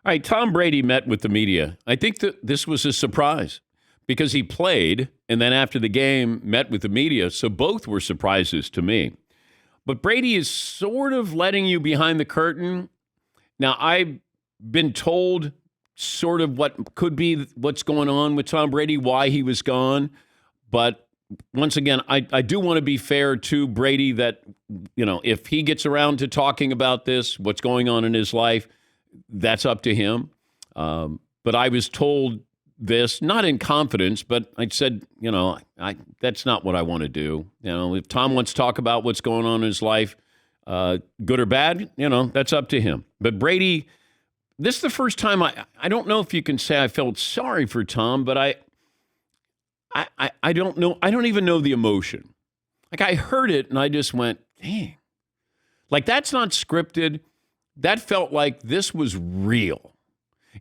All right, Tom Brady met with the media. I think that this was a surprise because he played and then after the game met with the media, so both were surprises to me. But Brady is sort of letting you behind the curtain. Now, I've been told sort of what could be what's going on with Tom Brady, why he was gone. But once again, I do want to be fair to Brady that, if he gets around to talking about this, what's going on in his life, that's up to him. But I was told this, not in confidence, but I said, that's not what I want to do. If Tom wants to talk about what's going on in his life, good or bad, that's up to him. But Brady, this is the first time I don't know if you can say I felt sorry for Tom, but I don't know. I don't even know the emotion. Like I heard it and I just went, dang. Like that's not scripted. That felt like this was real.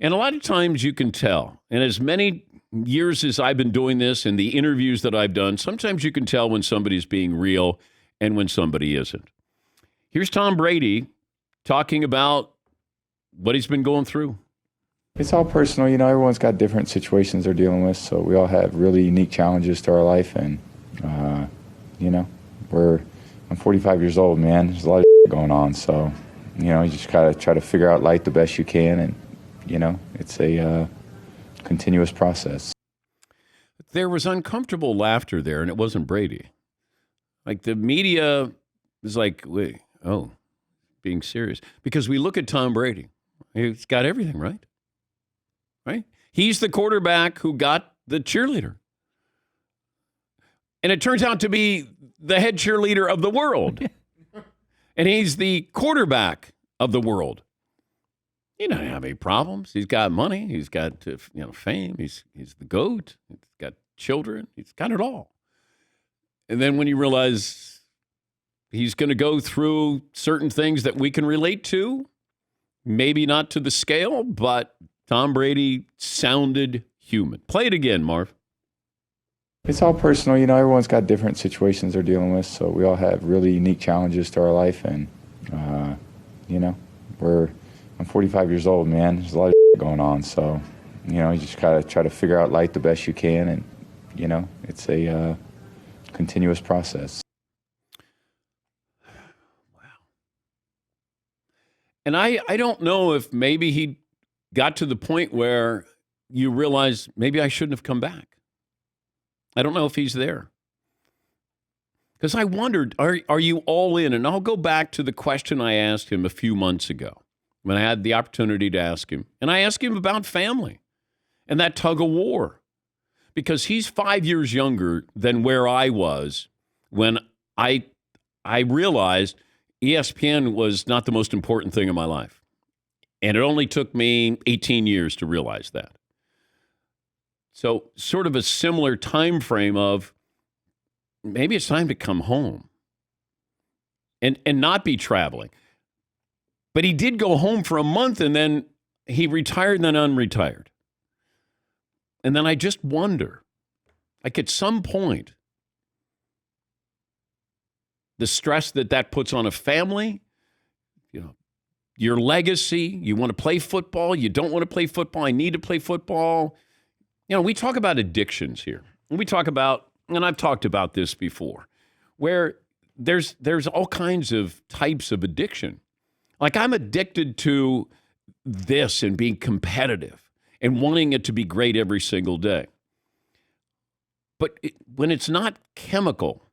And a lot of times you can tell. And as many years as I've been doing this and the interviews that I've done, sometimes you can tell when somebody's being real and when somebody isn't. Here's Tom Brady talking about what he's been going through. It's all personal. Everyone's got different situations they're dealing with. So we all have really unique challenges to our life. And, I'm 45 years old, man. There's a lot of going on. So, you just got to try to figure out life the best you can. And, it's a continuous process. There was uncomfortable laughter there, and it wasn't Brady. Like the media was like, wait, being serious. Because we look at Tom Brady. He's got everything, right? Right? He's the quarterback who got the cheerleader. And it turns out to be the head cheerleader of the world. And he's the quarterback of the world. He doesn't have any problems. He's got money. He's got fame. He's the GOAT. He's got children. He's got it all. And then when you realize he's going to go through certain things that we can relate to, maybe not to the scale, but Tom Brady sounded human. Play it again, Marv. It's all personal. Everyone's got different situations they're dealing with. So we all have really unique challenges to our life. And, I'm 45 years old, man. There's a lot of going on. So, you just got to try to figure out life the best you can. And, it's a continuous process. Wow. And I don't know if maybe he got to the point where you realize maybe I shouldn't have come back. I don't know if he's there. Because I wondered, are you all in? And I'll go back to the question I asked him a few months ago when I had the opportunity to ask him. And I asked him about family and that tug of war. Because he's 5 years younger than where I was when I realized ESPN was not the most important thing in my life. And it only took me 18 years to realize that. So sort of a similar time frame of maybe it's time to come home and not be traveling. But he did go home for a month and then he retired and then unretired. And then I just wonder, like at some point, the stress that puts on a family, your legacy, you want to play football, you don't want to play football, I need to play football. We talk about addictions here. We talk about, and I've talked about this before, where there's all kinds of types of addiction. Like I'm addicted to this and being competitive and wanting it to be great every single day. But when it's not chemical,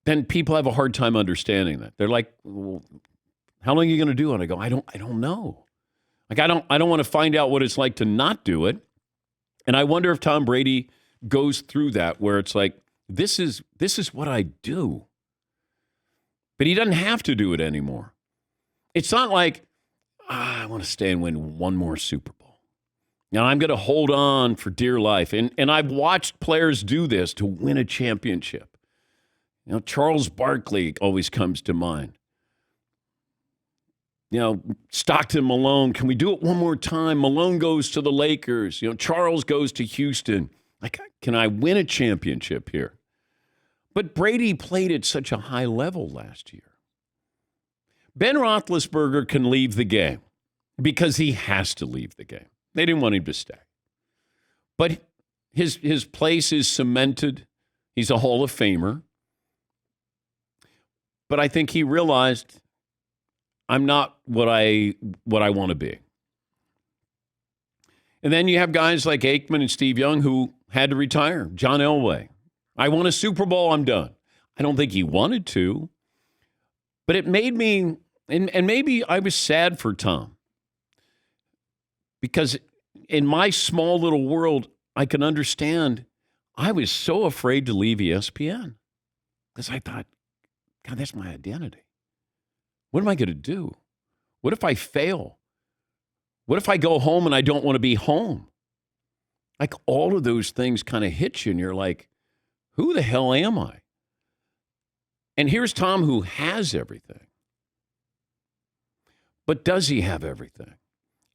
then people have a hard time understanding that. They're like, well, how long are you going to do it? I go, I don't know. Like I don't want to find out what it's like to not do it. And I wonder if Tom Brady goes through that where it's like, this is what I do. But he doesn't have to do it anymore. It's not like, I want to stay and win one more Super Bowl. Now I'm going to hold on for dear life. And I've watched players do this to win a championship. Charles Barkley always comes to mind. Stockton, Malone, can we do it one more time? Malone goes to the Lakers. Charles goes to Houston. Like, can I win a championship here? But Brady played at such a high level last year. Ben Roethlisberger can leave the game. because he has to leave the game. They didn't want him to stay. But his place is cemented. He's a Hall of Famer. But I think he realized I'm not what I want to be. And then you have guys like Aikman and Steve Young who had to retire. John Elway. I won a Super Bowl, I'm done. I don't think he wanted to. But it made me, and maybe I was sad for Tom. Because in my small little world, I can understand I was so afraid to leave ESPN. Because I thought, God, that's my identity. What am I going to do? What if I fail? What if I go home and I don't want to be home? Like all of those things kind of hit you and you're like, who the hell am I? And here's Tom who has everything. But does he have everything?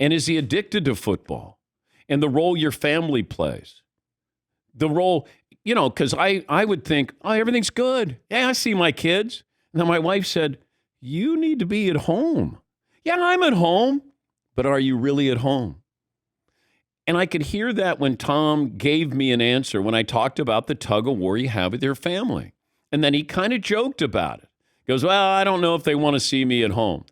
And is he addicted to football and the role your family plays? The role, because I would think, oh, everything's good. Yeah, I see my kids. And then my wife said, you need to be at home. Yeah, I'm at home. But are you really at home? And I could hear that when Tom gave me an answer when I talked about the tug of war you have with your family. And then he kind of joked about it. He goes, well, I don't know if they want to see me at home.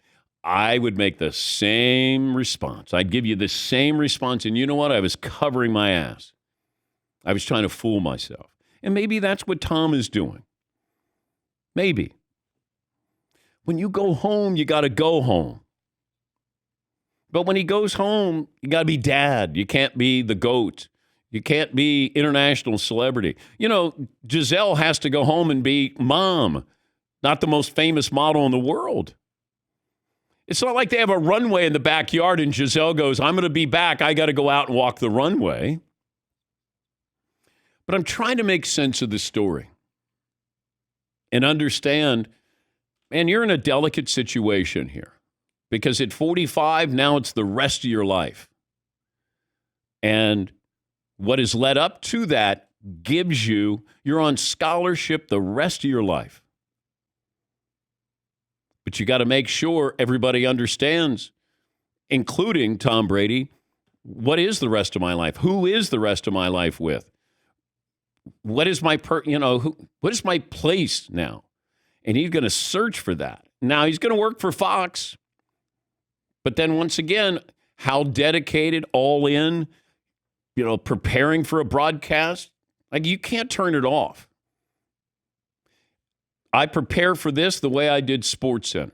I would make the same response. I'd give you the same response. And you know what? I was covering my ass. I was trying to fool myself. And maybe that's what Tom is doing. Maybe. When you go home, you got to go home. But when he goes home, you got to be dad. You can't be the GOAT. You can't be international celebrity. Giselle has to go home and be mom, not the most famous model in the world. It's not like they have a runway in the backyard and Giselle goes, I'm going to be back. I got to go out and walk the runway. But I'm trying to make sense of the story and understand, man, you're in a delicate situation here. Because at 45, now it's the rest of your life. And what has led up to that gives you're on scholarship the rest of your life. But you got to make sure everybody understands, including Tom Brady, what is the rest of my life? Who is the rest of my life with? What is my what is my place now? And he's going to search for that. Now he's going to work for Fox. But then once again, how dedicated, all in, preparing for a broadcast, like you can't turn it off. I prepare for this the way I did SportsCenter.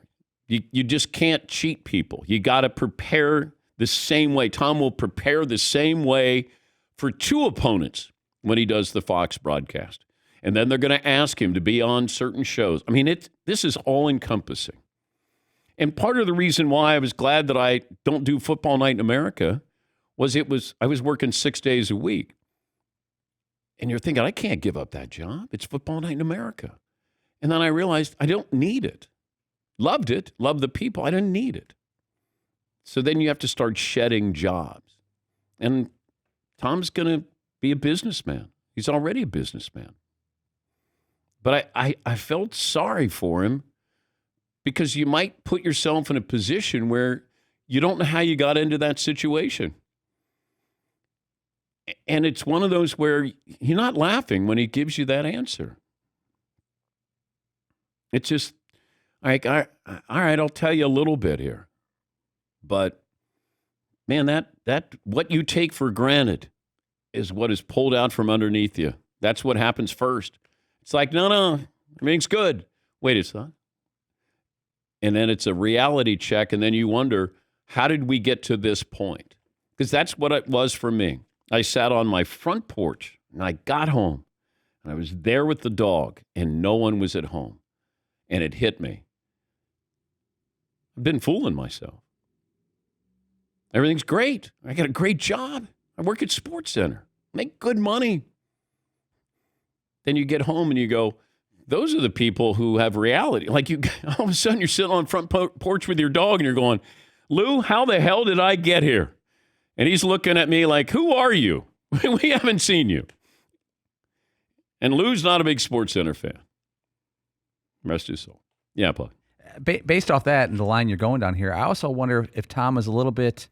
You just can't cheat people. You got to prepare the same way. Tom will prepare the same way for two opponents when he does the Fox broadcast. And then they're going to ask him to be on certain shows. I mean, this is all-encompassing. And part of the reason why I was glad that I don't do Football Night in America was I was working 6 days a week. And you're thinking, I can't give up that job. It's Football Night in America. And then I realized I don't need it. Loved it, loved the people. I didn't need it. So then you have to start shedding jobs. And Tom's going to be a businessman. He's already a businessman. But I felt sorry for him. Because you might put yourself in a position where you don't know how you got into that situation. And it's one of those where you're not laughing when he gives you that answer. It's just like, all right, I'll tell you a little bit here. But, man, that what you take for granted is what is pulled out from underneath you. That's what happens first. It's like, no, everything's good. Wait a second. And then it's a reality check, and then you wonder, how did we get to this point? Because that's what it was for me. I sat on my front porch, and I got home, and I was there with the dog, and no one was at home. And it hit me. I've been fooling myself. Everything's great. I got a great job. I work at SportsCenter. Make good money. Then you get home, and you go, those are the people who have reality. Like all of a sudden you're sitting on the front porch with your dog and you're going, Lou, how the hell did I get here? And he's looking at me like, who are you? We haven't seen you. And Lou's not a big SportsCenter fan. Rest his soul. Yeah, Paul. based off that and the line you're going down here, I also wonder if Tom is a little bit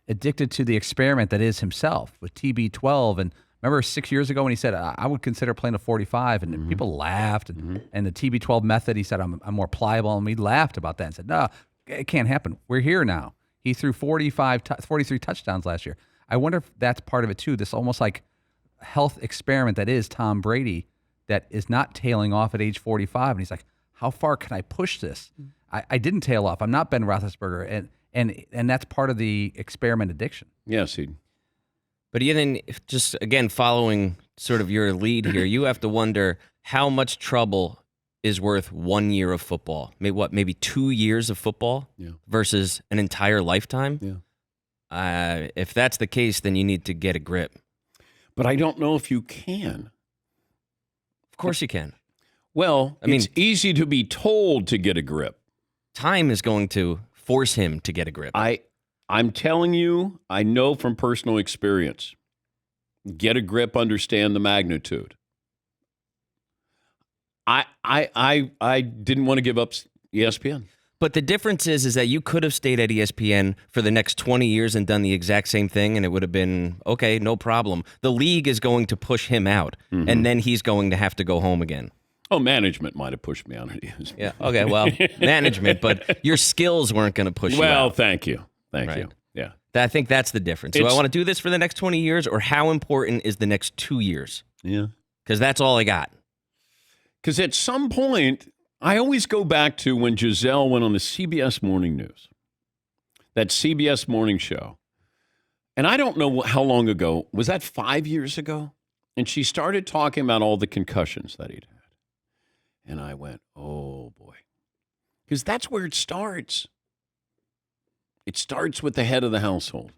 addicted to the experiment that is himself with TB12. And remember 6 years ago when he said, I would consider playing a 45, and people laughed. And the TB12 method, he said, I'm more pliable. And we laughed about that and said, no, it can't happen. We're here now. He threw 43 touchdowns last year. I wonder if that's part of it too. This almost like health experiment that is Tom Brady that is not tailing off at age 45. And he's like, how far can I push this? I didn't tail off. I'm not Ben Roethlisberger. And that's part of the experiment addiction. Yes, But then, just again, following sort of your lead here, you have to wonder how much trouble is worth 1 year of football. Maybe 2 years of football versus an entire lifetime? Yeah. If that's the case, then you need to get a grip. But I don't know if you can. Of course you can. Well, it's easy to be told to get a grip. Time is going to force him to get a grip. I'm telling you, I know from personal experience. Get a grip, understand the magnitude. I didn't want to give up ESPN. But the difference is that you could have stayed at ESPN for the next 20 years and done the exact same thing, and it would have been, okay, no problem. The league is going to push him out, and then he's going to have to go home again. Oh, management might have pushed me out of ESPN. Yeah, okay, well, management, but your skills weren't going to push you out. Well, thank you. Thank you. Yeah. I think that's the difference. Do I want to do this for the next 20 years, or how important is the next 2 years? Yeah. Because that's all I got. Because at some point, I always go back to when Giselle went on the CBS Morning News, that CBS Morning Show. And I don't know how long ago. Was that 5 years ago? And she started talking about all the concussions that he'd had. And I went, oh, boy. Because that's where it starts. It starts with the head of the household.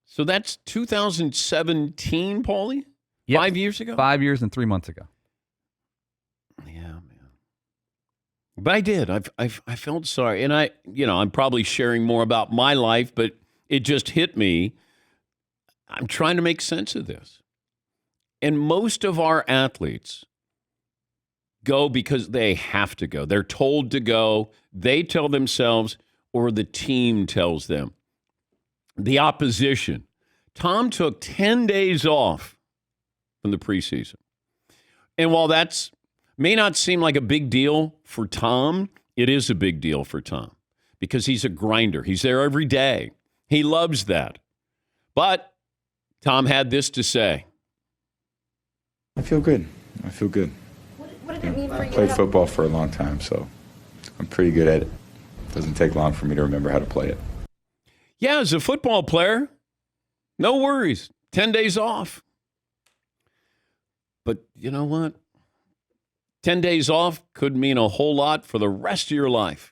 So that's 2017, Paulie? Yep. 5 years ago? 5 years and 3 months ago. Yeah, man. But I did. I felt sorry. And I'm probably sharing more about my life, but it just hit me. I'm trying to make sense of this. And most of our athletes go because they have to go. They're told to go. They tell themselves, or the team tells them. The opposition. Tom took 10 days off from the preseason. And while that's may not seem like a big deal for Tom, it is a big deal for Tom because he's a grinder. He's there every day. He loves that. But Tom had this to say. I feel good. What did it mean for you? I played football for a long time, so I'm pretty good at it. It doesn't take long for me to remember how to play it. Yeah, as a football player, no worries. 10 days off. But you know what? 10 days off could mean a whole lot for the rest of your life.